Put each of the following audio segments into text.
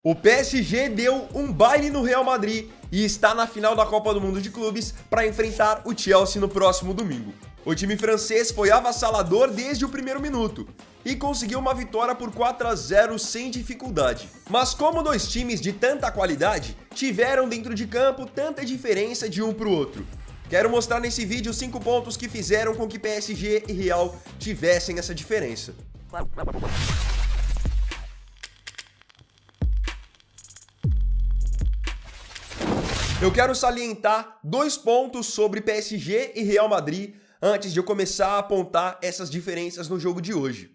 O PSG deu um baile no Real Madrid e está na final da Copa do Mundo de Clubes para enfrentar o Chelsea no próximo domingo. O time francês foi avassalador desde o primeiro minuto e conseguiu uma vitória por 4-0 sem dificuldade. Mas como dois times de tanta qualidade tiveram dentro de campo tanta diferença de um para o outro? Quero mostrar nesse vídeo 5 pontos que fizeram com que PSG e Real tivessem essa diferença. Eu quero salientar 2 pontos sobre PSG e Real Madrid antes de eu começar a apontar essas diferenças no jogo de hoje.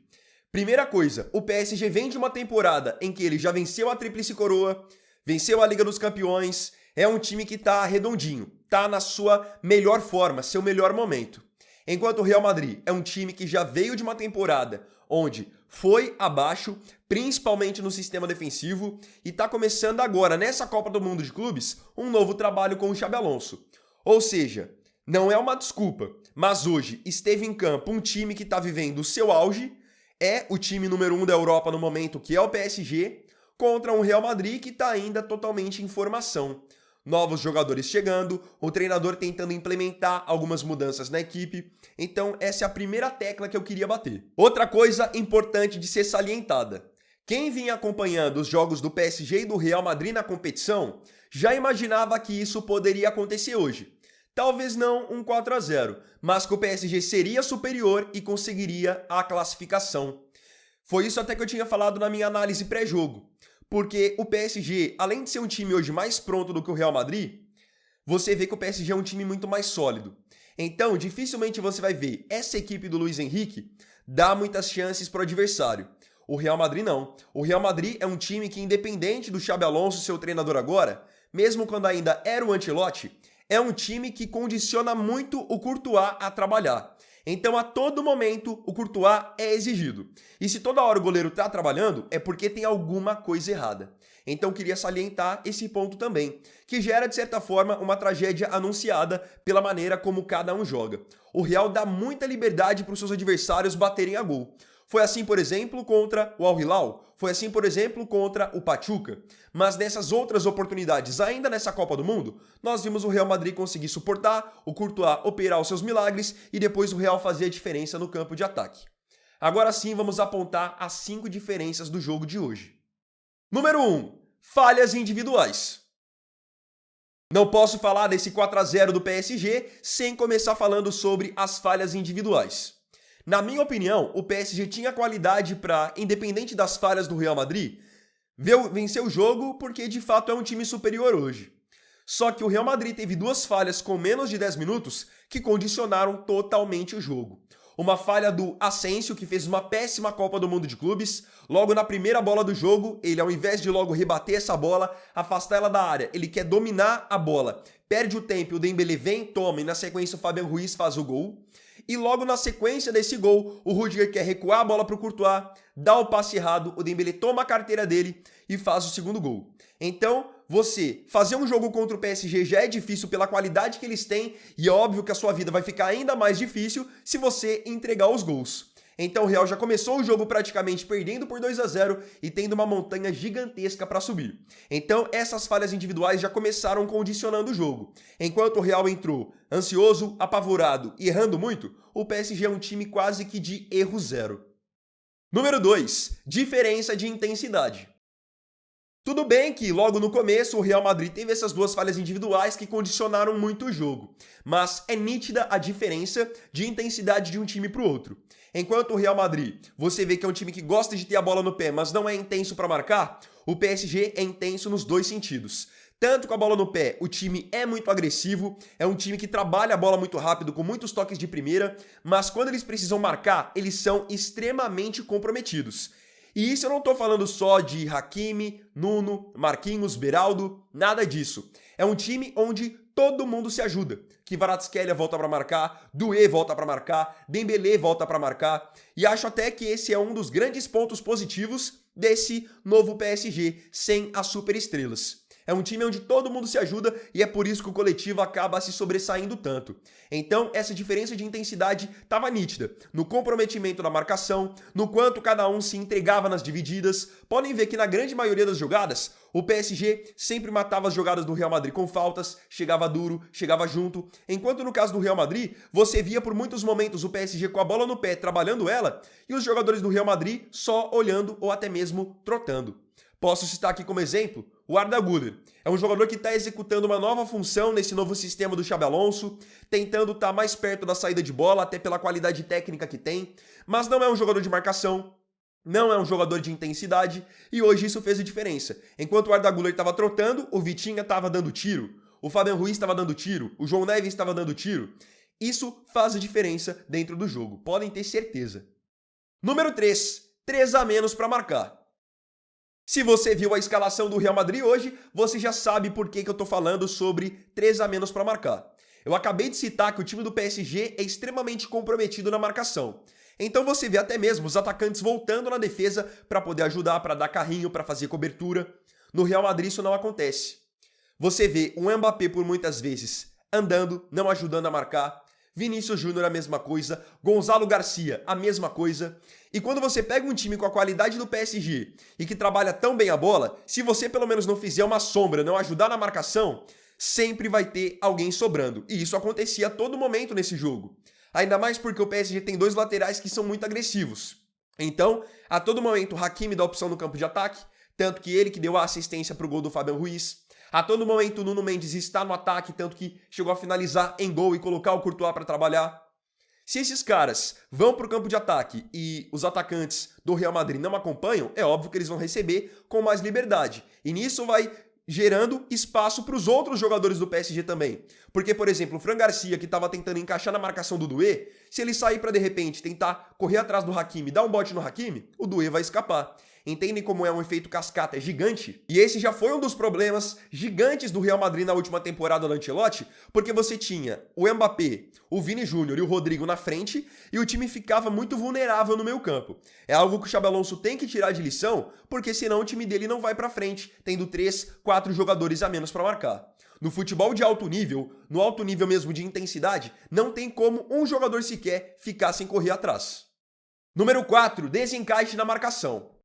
Primeira coisa, o PSG vem de uma temporada em que ele já venceu a Tríplice Coroa, venceu a Liga dos Campeões, é um time que tá redondinho, tá na sua melhor forma, seu melhor momento. Enquanto o Real Madrid é um time que já veio de uma temporada onde foi abaixo, principalmente no sistema defensivo, e está começando agora, nessa Copa do Mundo de Clubes, um novo trabalho com o Xabi Alonso. Ou seja, não é uma desculpa, mas hoje esteve em campo um time que está vivendo o seu auge, é o time número 1 da Europa no momento, que é o PSG, contra um Real Madrid que está ainda totalmente em formação. Novos jogadores chegando, o treinador tentando implementar algumas mudanças na equipe. Então essa é a primeira tecla que eu queria bater. Outra coisa importante de ser salientada. Quem vinha acompanhando os jogos do PSG e do Real Madrid na competição já imaginava que isso poderia acontecer hoje. Talvez não um 4-0, mas que o PSG seria superior e conseguiria a classificação. Foi isso até que eu tinha falado na minha análise pré-jogo. Porque o PSG, além de ser um time hoje mais pronto do que o Real Madrid, você vê que o PSG é um time muito mais sólido. Então, dificilmente você vai ver essa equipe do Luiz Henrique dar muitas chances para o adversário. O Real Madrid não. O Real Madrid é um time que, independente do Xabi Alonso, seu treinador agora, mesmo quando ainda era o Ancelotti, é um time que condiciona muito o Courtois a trabalhar. Então, a todo momento, o Courtois é exigido. E se toda hora o goleiro está trabalhando, é porque tem alguma coisa errada. Então, queria salientar esse ponto também, que gera, de certa forma, uma tragédia anunciada pela maneira como cada um joga. O Real dá muita liberdade para os seus adversários baterem a gol. Foi assim, por exemplo, contra o Al Hilal, foi assim, por exemplo, contra o Pachuca. Mas nessas outras oportunidades, ainda nessa Copa do Mundo, nós vimos o Real Madrid conseguir suportar, o Courtois operar os seus milagres e depois o Real fazer a diferença no campo de ataque. Agora sim, vamos apontar as 5 diferenças do jogo de hoje. Número 1. Falhas individuais. Não posso falar desse 4-0 do PSG sem começar falando sobre as falhas individuais. Na minha opinião, o PSG tinha qualidade para, independente das falhas do Real Madrid, vencer o jogo porque de fato é um time superior hoje. Só que o Real Madrid teve 2 falhas com menos de 10 minutos que condicionaram totalmente o jogo. Uma falha do Asensio, que fez uma péssima Copa do Mundo de Clubes. Logo na primeira bola do jogo, ele ao invés de logo rebater essa bola, afastar ela da área, ele quer dominar a bola. Perde o tempo, o Dembélé vem, toma e na sequência o Fabian Ruiz faz o gol. E logo na sequência desse gol, o Rudiger quer recuar a bola para o Courtois, dá o passe errado, o Dembélé toma a carteira dele e faz o segundo gol. Então, você fazer um jogo contra o PSG já é difícil pela qualidade que eles têm e é óbvio que a sua vida vai ficar ainda mais difícil se você entregar os gols. Então o Real já começou o jogo praticamente perdendo por 2-0 e tendo uma montanha gigantesca para subir. Então essas falhas individuais já começaram condicionando o jogo. Enquanto o Real entrou ansioso, apavorado e errando muito, o PSG é um time quase que de erro zero. Número 2. Diferença de intensidade. Tudo bem que logo no começo o Real Madrid teve essas 2 falhas individuais que condicionaram muito o jogo, mas é nítida a diferença de intensidade de um time para o outro. Enquanto o Real Madrid, você vê que é um time que gosta de ter a bola no pé, mas não é intenso para marcar, o PSG é intenso nos 2 sentidos. Tanto com a bola no pé, o time é muito agressivo, é um time que trabalha a bola muito rápido, com muitos toques de primeira, mas quando eles precisam marcar, eles são extremamente comprometidos. E isso eu não estou falando só de Hakimi, Nuno, Marquinhos, Beraldo, nada disso. É um time onde todo mundo se ajuda. Kvaratskhelia volta para marcar, Doué volta para marcar, Dembélé volta para marcar. E acho até que esse é um dos grandes pontos positivos desse novo PSG, sem as superestrelas. É um time onde todo mundo se ajuda e é por isso que o coletivo acaba se sobressaindo tanto. Então, essa diferença de intensidade estava nítida, no comprometimento da marcação, no quanto cada um se entregava nas divididas. Podem ver que na grande maioria das jogadas, o PSG sempre matava as jogadas do Real Madrid com faltas, chegava duro, chegava junto, enquanto no caso do Real Madrid, você via por muitos momentos o PSG com a bola no pé, trabalhando ela, e os jogadores do Real Madrid só olhando ou até mesmo trotando. Posso citar aqui como exemplo o Arda Güler. É um jogador que está executando uma nova função nesse novo sistema do Xabi Alonso, tentando estar mais perto da saída de bola, até pela qualidade técnica que tem, mas não é um jogador de marcação, não é um jogador de intensidade, e hoje isso fez a diferença. Enquanto o Arda Güler estava trotando, o Vitinha estava dando tiro, o Fabian Ruiz estava dando tiro, o João Neves estava dando tiro. Isso faz a diferença dentro do jogo, podem ter certeza. Número 3, 3 a menos para marcar. Se você viu a escalação do Real Madrid hoje, você já sabe por que eu tô falando sobre 3 a menos para marcar. Eu acabei de citar que o time do PSG é extremamente comprometido na marcação. Então você vê até mesmo os atacantes voltando na defesa para poder ajudar, para dar carrinho, para fazer cobertura. No Real Madrid isso não acontece. Você vê o Mbappé por muitas vezes andando, não ajudando a marcar. Vinícius Júnior a mesma coisa, Gonzalo Garcia a mesma coisa. E quando você pega um time com a qualidade do PSG e que trabalha tão bem a bola, se você pelo menos não fizer uma sombra, não ajudar na marcação, sempre vai ter alguém sobrando. E isso acontecia a todo momento nesse jogo. Ainda mais porque o PSG tem 2 laterais que são muito agressivos. Então, a todo momento o Hakimi dá opção no campo de ataque, tanto que ele que deu a assistência para o gol do Fabian Ruiz. A todo momento o Nuno Mendes está no ataque, tanto que chegou a finalizar em gol e colocar o Courtois para trabalhar. Se esses caras vão para o campo de ataque e os atacantes do Real Madrid não acompanham, é óbvio que eles vão receber com mais liberdade. E nisso vai gerando espaço para os outros jogadores do PSG também. Porque, por exemplo, o Fran Garcia, que estava tentando encaixar na marcação do Doué, se ele sair para de repente tentar correr atrás do Hakimi, dar um bote no Hakimi, o Doué vai escapar. Entendem como é um efeito cascata gigante? E esse já foi um dos problemas gigantes do Real Madrid na última temporada do Ancelotti, porque você tinha o Mbappé, o Vini Júnior e o Rodrigo na frente e o time ficava muito vulnerável no meio campo. É algo que o Xabi Alonso tem que tirar de lição, porque senão o time dele não vai pra frente, tendo 3, 4 jogadores a menos para marcar. No futebol de alto nível, no alto nível mesmo de intensidade, não tem como um jogador sequer ficar sem correr atrás. Número 4, desencaixe na marcação.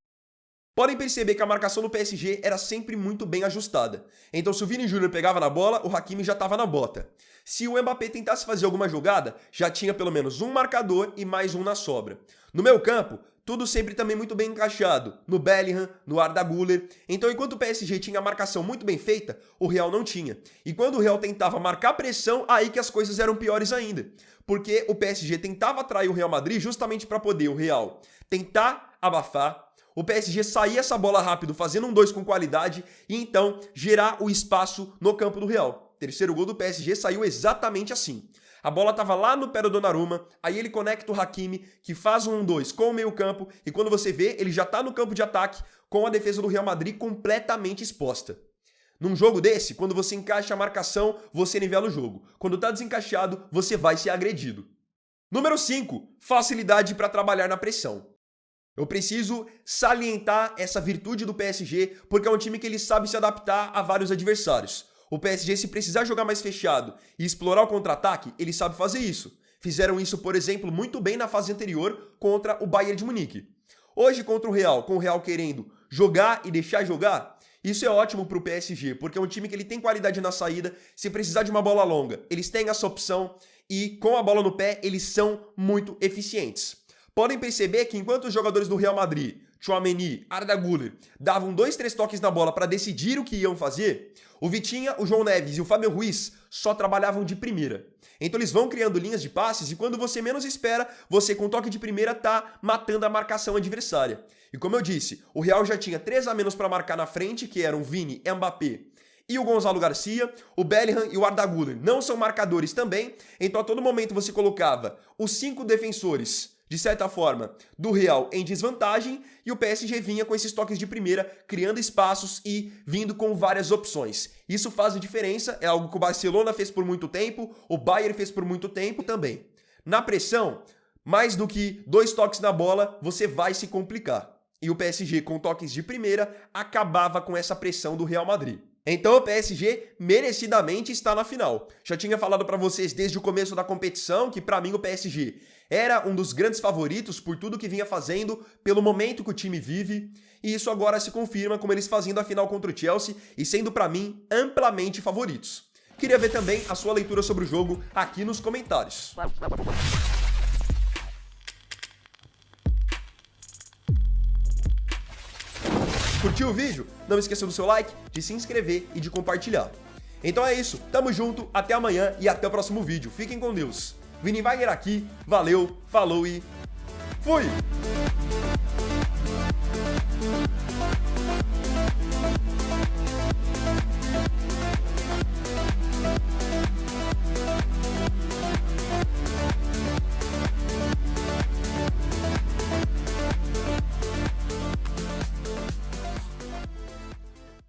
Podem perceber que a marcação do PSG era sempre muito bem ajustada. Então se o Vini Júnior pegava na bola, o Hakimi já estava na bota. Se o Mbappé tentasse fazer alguma jogada, já tinha pelo menos um marcador e mais um na sobra. No meio campo, tudo sempre também muito bem encaixado. No Bellingham, no Arda Güler. Então enquanto o PSG tinha a marcação muito bem feita, o Real não tinha. E quando o Real tentava marcar pressão, aí que as coisas eram piores ainda. Porque o PSG tentava atrair o Real Madrid justamente para poder o Real tentar abafar, o PSG sair essa bola rápido, fazendo um 2 com qualidade e então gerar o espaço no campo do Real. Terceiro gol do PSG saiu exatamente assim. A bola estava lá no pé do Donnarumma, aí ele conecta o Hakimi, que faz um 1-2 com o meio campo, e quando você vê, ele já está no campo de ataque, com a defesa do Real Madrid completamente exposta. Num jogo desse, quando você encaixa a marcação, você nivela o jogo. Quando está desencaixado, você vai ser agredido. Número 5. Facilidade para trabalhar na pressão. Eu preciso salientar essa virtude do PSG, porque é um time que ele sabe se adaptar a vários adversários. O PSG, se precisar jogar mais fechado e explorar o contra-ataque, ele sabe fazer isso. Fizeram isso, por exemplo, muito bem na fase anterior contra o Bayern de Munique. Hoje, contra o Real, com o Real querendo jogar e deixar jogar, isso é ótimo para o PSG, porque é um time que ele tem qualidade na saída, se precisar de uma bola longa, eles têm essa opção e com a bola no pé, eles são muito eficientes. Podem perceber que enquanto os jogadores do Real Madrid, Tchouaméni, Arda Güler, davam 2, 3 toques na bola para decidir o que iam fazer, o Vitinha, o João Neves e o Fabian Ruiz só trabalhavam de primeira. Então eles vão criando linhas de passes e quando você menos espera, você com toque de primeira tá matando a marcação adversária. E como eu disse, o Real já tinha 3 a menos para marcar na frente, que eram Vini, Mbappé e o Gonzalo Garcia, o Bellingham e o Arda Güler não são marcadores também, então a todo momento você colocava os 5 defensores de certa forma, do Real em desvantagem, e o PSG vinha com esses toques de primeira, criando espaços e vindo com várias opções. Isso faz a diferença, é algo que o Barcelona fez por muito tempo, o Bayern fez por muito tempo também. Na pressão, mais do que 2 toques na bola, você vai se complicar. E o PSG, com toques de primeira, acabava com essa pressão do Real Madrid. Então o PSG merecidamente está na final. Já tinha falado para vocês desde o começo da competição que para mim o PSG era um dos grandes favoritos por tudo que vinha fazendo, pelo momento que o time vive, e isso agora se confirma com eles fazendo a final contra o Chelsea e sendo para mim amplamente favoritos. Queria ver também a sua leitura sobre o jogo aqui nos comentários. Curtiu o vídeo? Não esqueça do seu like, de se inscrever e de compartilhar. Então é isso, tamo junto, até amanhã e até o próximo vídeo. Fiquem com Deus. Vini Wagner aqui, valeu, falou e fui!